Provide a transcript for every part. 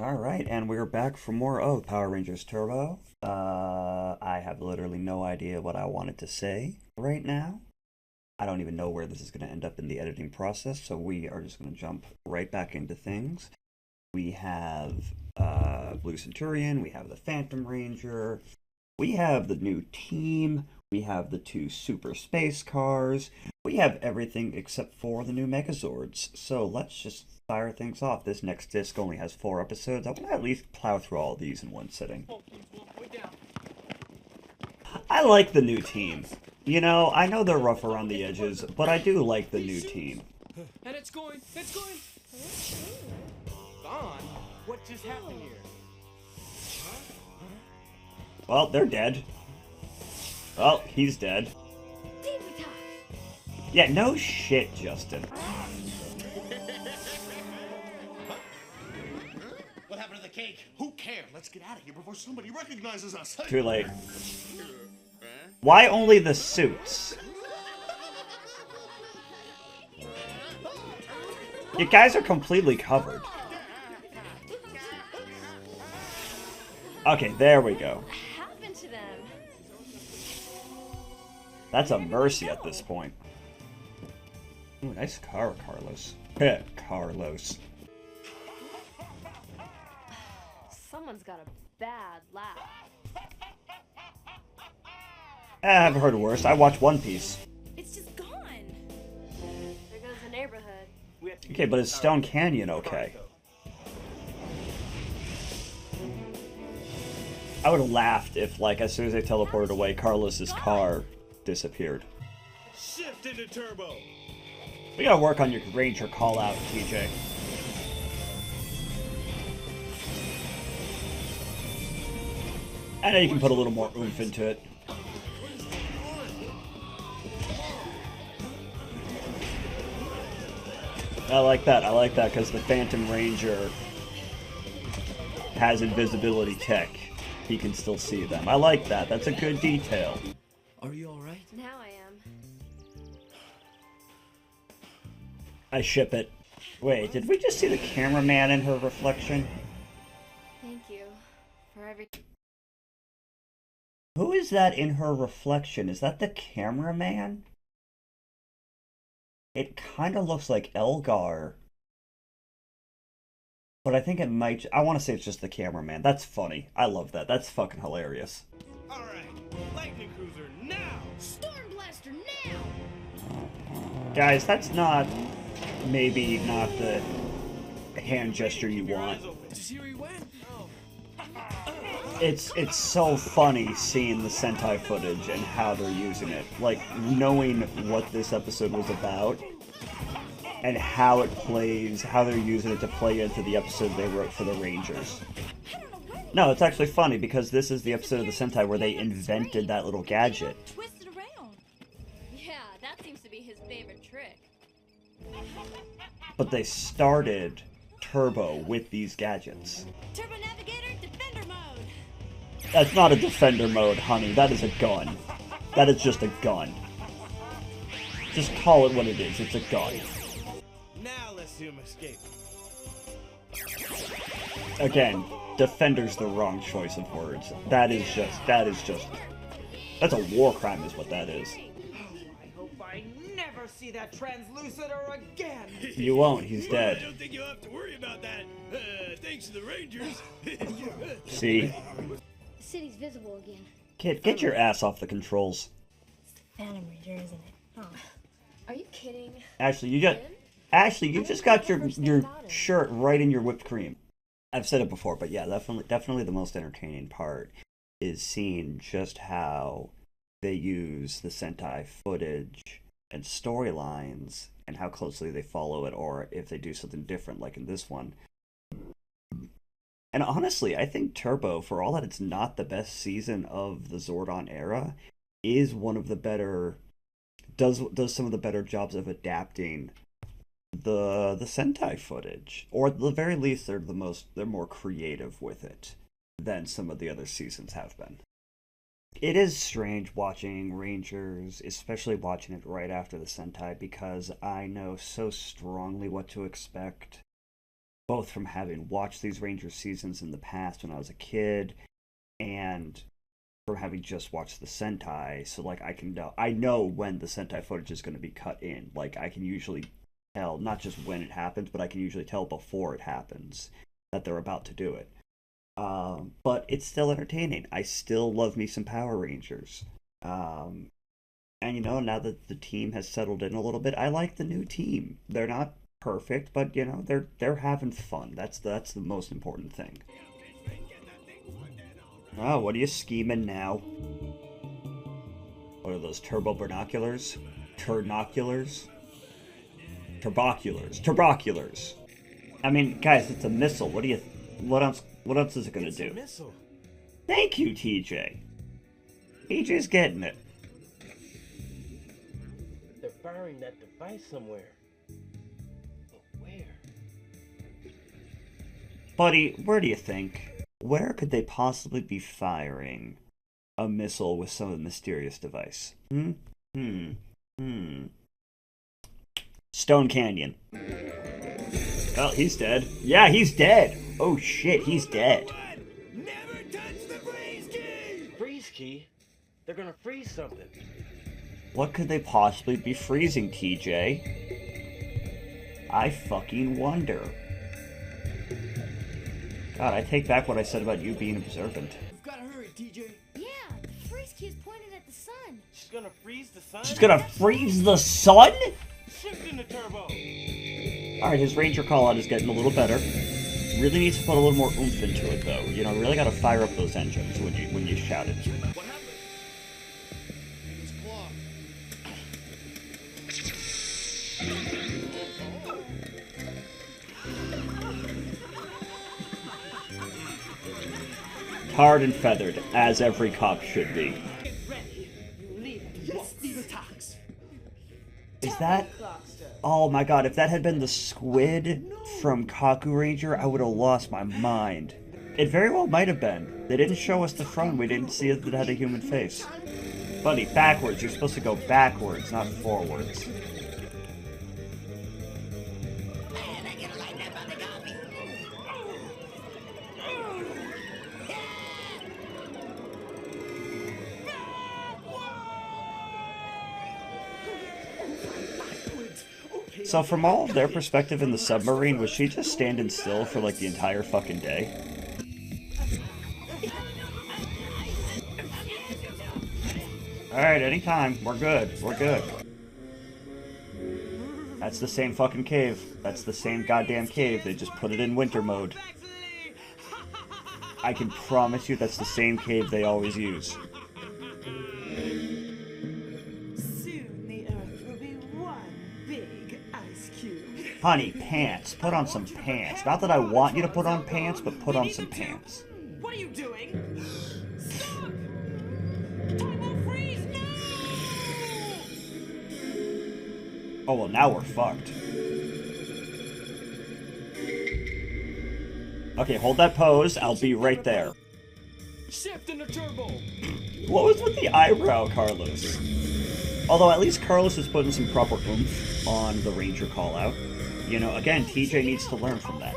Alright, and we're back for more of Power Rangers Turbo. I have literally no idea what I wanted to say right now. I don't even know where this is going to end up in the editing process, so we are just going to jump right back into things. We have Blue Centurion, we have the Phantom Ranger, we have the new team, we have the two super space cars, we have everything except for the new Megazords. So let's just fire things off. This next disc only has 4 episodes. I want to at least plow through all of these in one sitting. I like the new team. You know, I know they're rough around the edges, but I do like the new team. And it's going. Gone? What just happened here? Well, they're dead. Well, he's dead. Yeah, no shit, Justin. What happened to the cake? Who cares? Let's get out of here before somebody recognizes us. Too late. Why only the suits? You guys are completely covered. Okay, there we go. What happened to them? That's a mercy at this point. Ooh, nice car, Carlos. Heh, Carlos. Someone's got a bad laugh. I've heard worse. I watch One Piece. It's just gone. There goes the neighborhood. Okay, but is Stone Canyon okay? I would have laughed if, like, as soon as they teleported away, Carlos's car disappeared. Shift into turbo. We gotta work on your Ranger call-out, TJ. I know you can put a little more oomph into it. I like that because the Phantom Ranger has invisibility tech. He can still see them. I like that. That's a good detail. Are you alright? Now I am. I ship it. Wait, did we just see the cameraman in her reflection? Thank you for everything. Who is that in her reflection? Is that the cameraman? It kind of looks like Elgar. But I think it might... I want to say it's just the cameraman. That's funny. I love that. That's fucking hilarious. Alright, Lightning Cruiser now! Storm Blaster now! Guys, that's not... maybe not the hand gesture you want. Did you see where he went? It's so funny seeing the Sentai footage and how they're using it. Like, knowing what this episode was about and how it plays, how they're using it to play into the episode they wrote for the Rangers. No, it's actually funny because this is the episode of the Sentai where they invented that little gadget. Twist it around. Yeah, that seems to be his favorite trick. But they started Turbo with these gadgets. Turbo Navigator, Defender mode. That's not a defender mode, honey. That is a gun. That is just a gun. Just call it what it is. It's a gun. Now let's see him escape. Again, defender's the wrong choice of words. That's a war crime is what that is. I hope I never see that translucider again. You won't. He's I dead. don't think you'll have to worry about that. Thanks to the Rangers. See? The city's visible again. Kid, get your ass off the controls. It's the Phantom Ranger, isn't it? Oh. Are you kidding? Ashley, you just got your shirt right in your whipped cream. I've said it before, but yeah, definitely the most entertaining part is seeing just how they use the Sentai footage and storylines and how closely they follow it, or if they do something different like in this one. And honestly, I think Turbo, for all that it's not the best season of the Zordon era, is one of the better, does some of the better jobs of adapting the Sentai footage, or at the very least they're more creative with it than some of the other seasons have been. It is strange watching Rangers, especially watching it right after the Sentai, because I know so strongly what to expect both from having watched these Ranger seasons in the past when I was a kid, and from having just watched the Sentai. So like I know when the Sentai footage is going to be cut in. Like I can usually tell, not just when it happens, but I can usually tell before it happens that they're about to do it. But it's still entertaining. I still love me some Power Rangers. And now that the team has settled in a little bit, I like the new team. They're not perfect, but they're having fun. That's the most important thing. Oh, what are you scheming now? What are those turbo binoculars? Turnoculars? Turboculars. I mean, guys, it's a missile. What else is it gonna do? Missile. Thank you, TJ. TJ's getting it. They're firing that device somewhere. But where? Buddy, where do you think? Where could they possibly be firing a missile with some mysterious device? Stone Canyon. Oh, he's dead. Yeah, he's dead. Oh shit, he's dead. Never touch the freeze key! Freeze key? They're gonna freeze something. What could they possibly be freezing, TJ? I fucking wonder. God, I take back what I said about you being observant. You've gotta hurry, TJ. Yeah, the freeze key is pointed at the sun. She's gonna freeze the sun? She's gonna freeze the sun? Shifting the turbo! Alright, his Ranger call-out is getting a little better. Really needs to put a little more oomph into it, though. Really gotta fire up those engines when you shout it. What happened? It's clogged. Tarred and feathered, as every cop should be. Get ready. You leave it. Yes, these attacks. Is that... Boxster. Oh my god, if that had been the squid from Kaku Ranger, I would have lost my mind. It very well might have been. They didn't show us the front, we didn't see that it had a human face. Buddy, backwards. You're supposed to go backwards, not forwards. So from all of their perspective in the submarine, was she just standing still for like the entire fucking day? Alright, anytime. We're good. We're good. That's the same fucking cave. That's the same goddamn cave. They just put it in winter mode. I can promise you that's the same cave they always use. Soon the Earth will be one big ice cube. Honey, pants. Put on some pants. Not that I want you to put on pants, but put on some pants. What are you doing? Stop! Turbo freeze! No! Oh, well, now we're fucked. Okay, hold that pose. I'll be right there. Shifting the turbo. What was with the eyebrow, Carlos? Although at least Carlos is putting some proper oomph on the Ranger call-out. Again, TJ needs to learn from that.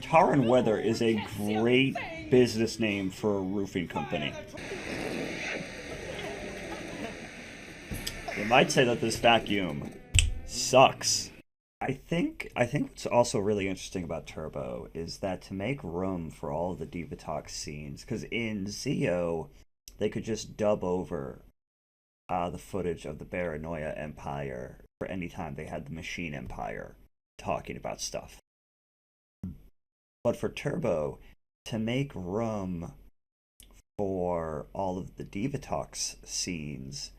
Tar and Weather is a great business name for a roofing company. You might say that this vacuum sucks. I think what's also really interesting about Turbo is that to make room for all of the Diva Talk scenes, because in Zeo, they could just dub over the footage of the Baranoia Empire for any time they had the Machine Empire talking about stuff. But for Turbo, to make room for all of the Diva Talks scenes,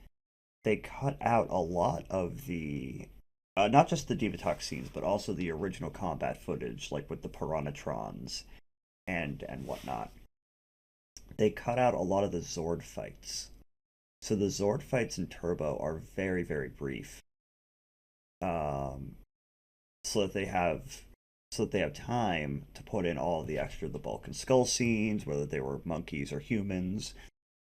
they cut out a lot of the not just the Diva Talk scenes, but also the original combat footage, like with the Piranhatrons and whatnot. They cut out a lot of the Zord fights. So the Zord fights in Turbo are very, very brief. So that they have time to put in all the extra the Bulk and Skull scenes, whether they were monkeys or humans,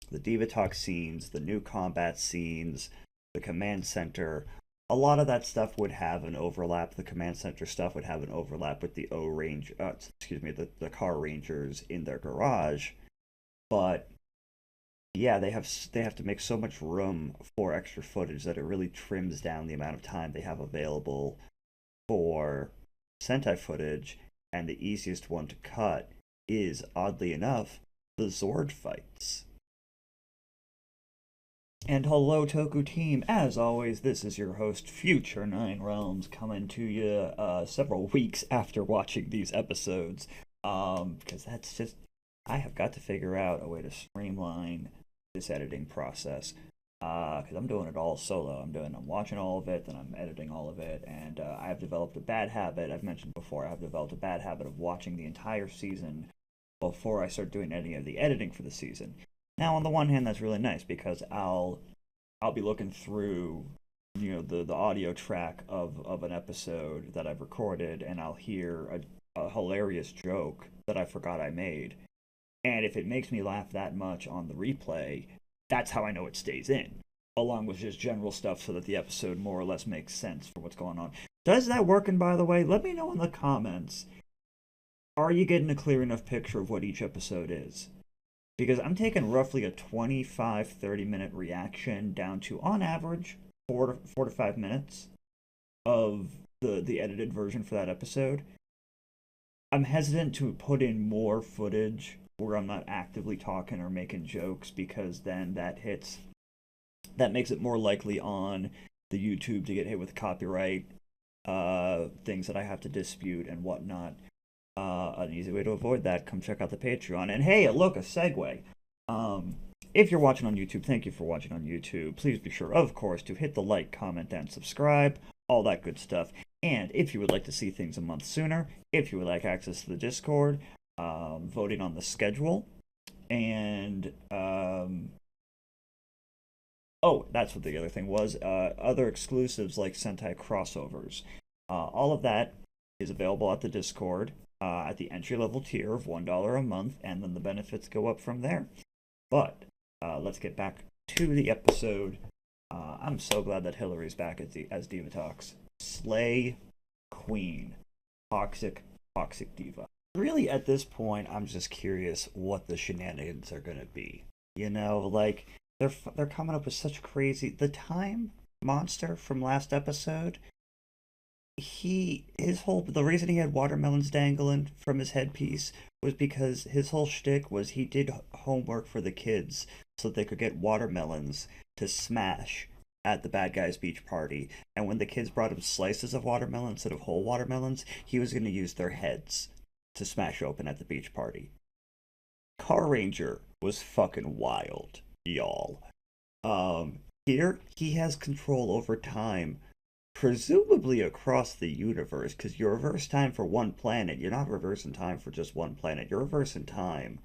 the Diva Talk scenes, the new combat scenes, the command center, a lot of that stuff would have an overlap. The command center stuff would have an overlap with the the car rangers in their garage. But yeah, they have to make so much room for extra footage that it really trims down the amount of time they have available for Sentai footage, and the easiest one to cut is, oddly enough, the Zord fights. And hello, Toku team. As always, this is your host, Future Nine Realms, coming to you several weeks after watching these episodes. Because that's just, I have got to figure out a way to streamline this editing process. Because I'm doing it all solo. I'm watching all of it, then I'm editing all of it, and I have developed a bad habit. I've mentioned before, I have developed a bad habit of watching the entire season before I start doing any of the editing for the season. Now, on the one hand, that's really nice because I'll be looking through, the audio track of an episode that I've recorded, and I'll hear a hilarious joke that I forgot I made. And if it makes me laugh that much on the replay, that's how I know it stays in, along with just general stuff so that the episode more or less makes sense for what's going on. Does that work? And by the way, let me know in the comments. Are you getting a clear enough picture of what each episode is? Because I'm taking roughly a 25-30 minute reaction down to, on average, 4 to 5 minutes of the edited version for that episode. I'm hesitant to put in more footage where I'm not actively talking or making jokes, because then that makes it more likely on the YouTube to get hit with copyright things that I have to dispute and whatnot. An easy way to avoid that, come check out the Patreon. And hey, look, a segue. If you're watching on YouTube, thank you for watching on YouTube. Please be sure, of course, to hit the like, comment, and subscribe. All that good stuff. And if you would like to see things a month sooner, if you would like access to the Discord, voting on the schedule, and that's what the other thing was. Other exclusives like Sentai crossovers. All of that is available at the Discord at the entry-level tier of $1 a month, and then the benefits go up from there. But let's get back to the episode. I'm so glad that Hillary's back as Diva Talks. Slay Queen. Toxic Diva. Really, at this point, I'm just curious what the shenanigans are gonna be. Like, they're coming up with such crazy... The time monster from last episode, the reason he had watermelons dangling from his headpiece was because his whole shtick was he did homework for the kids so that they could get watermelons to smash at the bad guy's beach party. And when the kids brought him slices of watermelon instead of whole watermelons, he was going to use their heads to smash open at the beach party. Car Ranger was fucking wild, y'all. Here, he has control over time, presumably across the universe, because you reverse time for one planet. You're not reversing time for just one planet. You're reversing time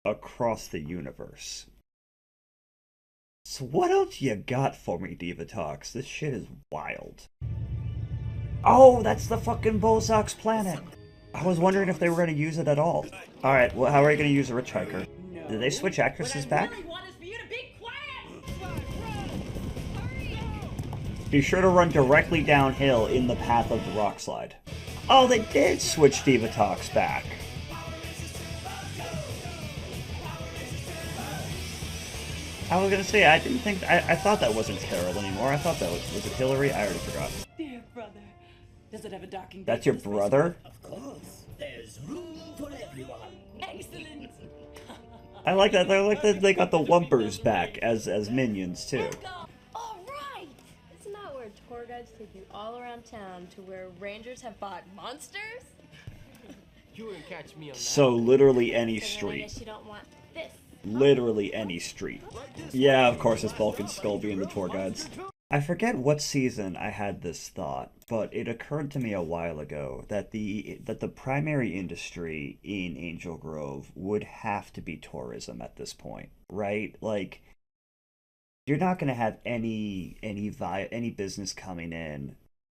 across the universe. So what else you got for me, Diva Talks? This shit is wild. Oh, that's the fucking Bozak's planet. I was wondering if they were going to use it at all. Alright, well, how are you going to use a Rich Hiker? Did they switch actresses back? Be sure to run directly downhill in the path of the rock slide. Oh, they did switch Diva Talks back. I was gonna say, I didn't think... I thought that wasn't Carol anymore. I thought that was it Hillary? I already forgot. Dear brother, does it have a docking? That's your brother? Of course, there's room for everyone. Excellent. I like that. They got the Wumpers back as minions too. All right. Isn't that where tour guides take you all around town to where rangers have bought monsters? You wouldn't catch me on that. So literally any So then I street. guess you don't want this. Literally any street. Yeah, of course it's Bulk and Skull being the tour guides. I forget what season I had this thought, but it occurred to me a while ago that the primary industry in Angel Grove would have to be tourism at this point, right? Like, you're not going to have any business coming in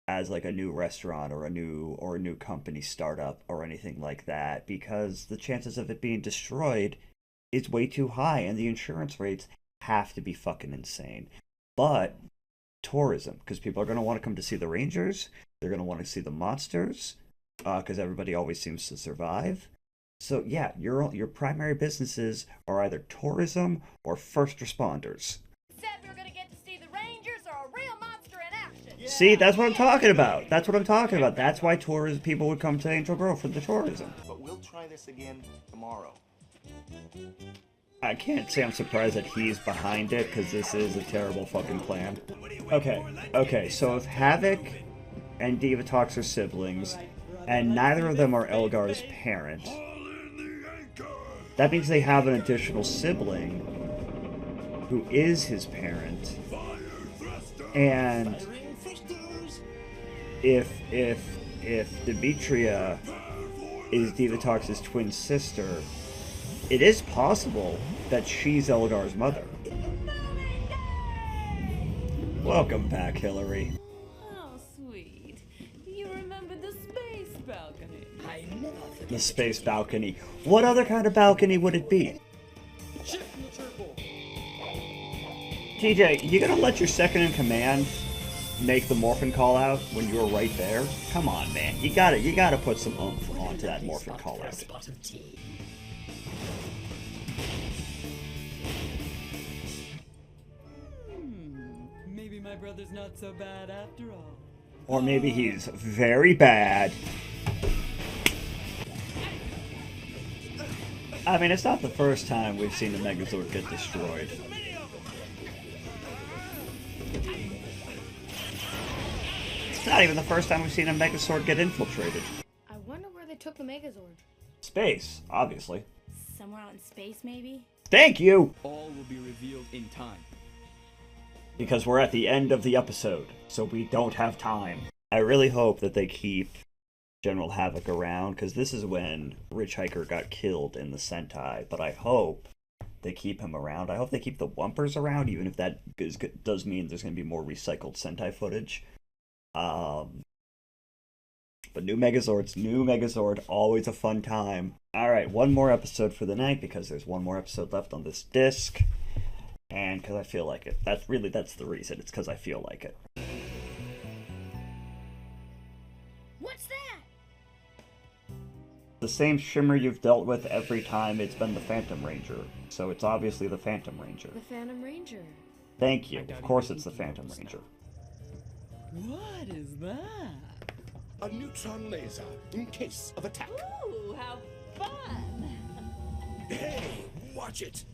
as like a new restaurant or a new company startup or anything like that, because the chances of it being destroyed is way too high, and the insurance rates have to be fucking insane. But tourism, because people are going to want to come to see the Rangers. They're going to want to see the monsters, because everybody always seems to survive. So yeah, your primary businesses are either tourism or first responders. Except you're gonna get to see the Rangers or a real monster in action. See, that's what I'm talking about. That's what I'm talking about. That's why people would come to Angel Grove for the tourism. But we'll try this again tomorrow. I can't say I'm surprised that he's behind it, because this is a terrible fucking plan. Okay, so if Havoc and Divatox are siblings, and neither of them are Elgar's parent, that means they have an additional sibling who is his parent. And if Demetria is Divatox's twin sister, it is possible that she's Elgar's mother. Welcome back, Hillary. Oh, sweet. You remember the space balcony? I never forget. The space balcony. What other kind of balcony would it be? TJ, you gonna let your second in command make the morphin call out when you were right there? Come on, man. You gotta put some oomph onto that morphin call out. Spot of tea. Maybe my brother's not so bad after all. Or maybe he's very bad. I mean, it's not the first time we've seen the Megazord get destroyed. It's not even the first time we've seen a Megazord get infiltrated. I wonder where they took the Megazord. Space, obviously. Somewhere out in space, maybe? Thank you! All will be revealed in time. Because we're at the end of the episode, so we don't have time. I really hope that they keep General Havoc around, because this is when Rich Hiker got killed in the Sentai, but I hope they keep him around. I hope they keep the Wumpers around, even if that does mean there's going to be more recycled Sentai footage. But new Megazord, always a fun time. Alright, one more episode for the night, because there's one more episode left on this disc. And because I feel like it. That's the reason. It's because I feel like it. What's that? The same shimmer you've dealt with every time it's been the Phantom Ranger. So it's obviously the Phantom Ranger. The Phantom Ranger. Thank you. Of course it's the Phantom Ranger. What is that? A neutron laser in case of attack. Ooh, how fun! Hey, watch it.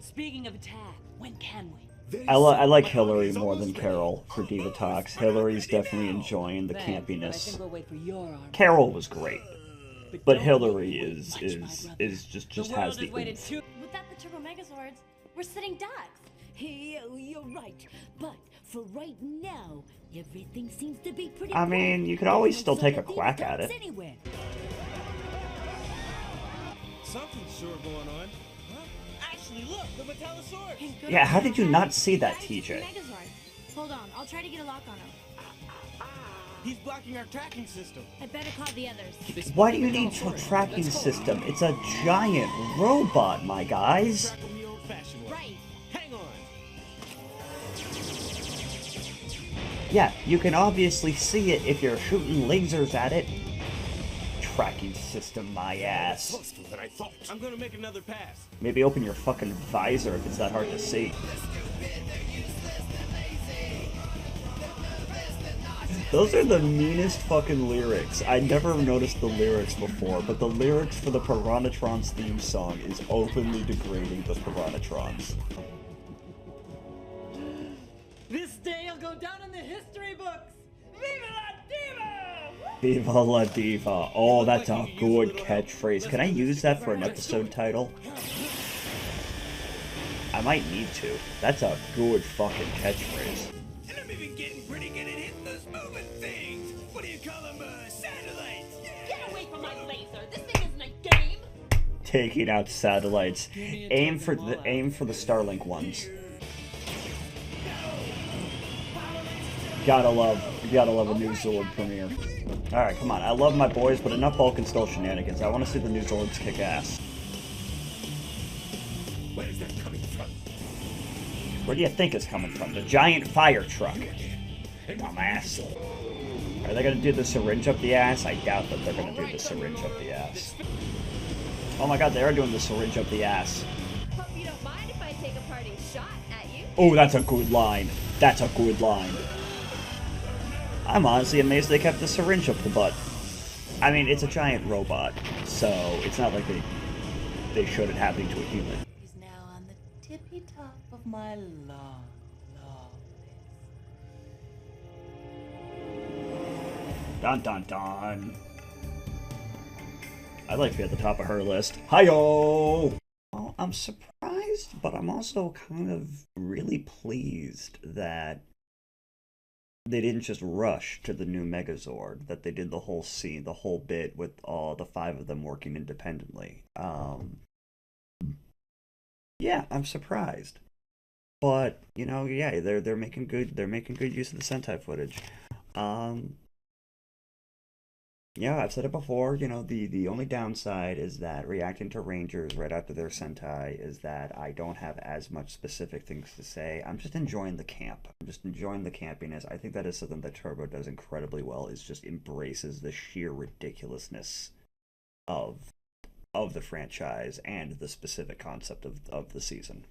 Speaking of attack, when can we? I like Hillary more than Carol for Divatox. Hillary's definitely enjoying the Thanks, but I campiness. think we'll wait for your arm. Carol was great, but don't Hillary you is watch my brother. just The has world the has waited oomph. too. Without the Turbo Megazords, we're sitting ducks. Hey, you're right. But for right now, everything seems to be pretty I mean, you could always still take a There's no quack at ducks it. anywhere. Something's sure going on. Huh? Actually, look, the Metallosaurus! Hey, good Yeah, how idea. did you not see that, Guys, it's the TJ? Megazord. Hold on, I'll try to get a lock on him. He's blocking our tracking system. I better call the others. Why do you need a tracking system? It's a giant robot, my guys. Track him the old-fashioned way. Right. Hang on. Yeah, you can obviously see it if you're shooting lasers at it. Tracking system, my ass. Closer than I thought. I'm gonna make another pass. Maybe open your fucking visor if it's that hard to see. Those are the meanest fucking lyrics. I never noticed the lyrics before, but the lyrics for the Piranhatrons theme song is openly degrading the Piranhatrons. This day will go down in the history books. Viva la Diva! Viva la Diva. Oh, that's a good catchphrase. Can I use that for an episode title? I might need to. That's a good fucking catchphrase. And I'm even getting pretty good at hitting those moving things. What do you call them? Satellites. Get away from my laser. This thing isn't a game. Taking out satellites. Aim for the Starlink ones. Gotta love a new Zord premiere. Alright, come on. I love my boys, but enough Bulk and Skull shenanigans. I want to see the new Zords kick ass. Where's that coming from? Where do you think it's coming from? The giant fire truck. Dumbass. Are they gonna do the syringe up the ass? I doubt that they're gonna do the syringe up the ass. Oh my god, they are doing the syringe up the ass. Hope you don't mind if I take a parting shot at you. Oh, that's a good line. That's a good line. I'm honestly amazed they kept the syringe up the butt. I mean, it's a giant robot, so it's not like they showed it happening to a human. He's now on the tippy top of my long, long list. Dun dun dun. I'd like to be at the top of her list. Hi-yo! Well, I'm surprised, but I'm also kind of really pleased that they didn't just rush to the new Megazord, that they did the whole scene, the whole bit with all the 5 of them working independently. Yeah, I'm surprised. But, you know, yeah, they're making good use of the Sentai footage. Yeah, I've said it before, you know, the only downside is that reacting to Rangers right after their Sentai is that I don't have as much specific things to say. I'm just enjoying the camp. I'm just enjoying the campiness. I think that is something that Turbo does incredibly well, is just embraces the sheer ridiculousness of the franchise and the specific concept of the season.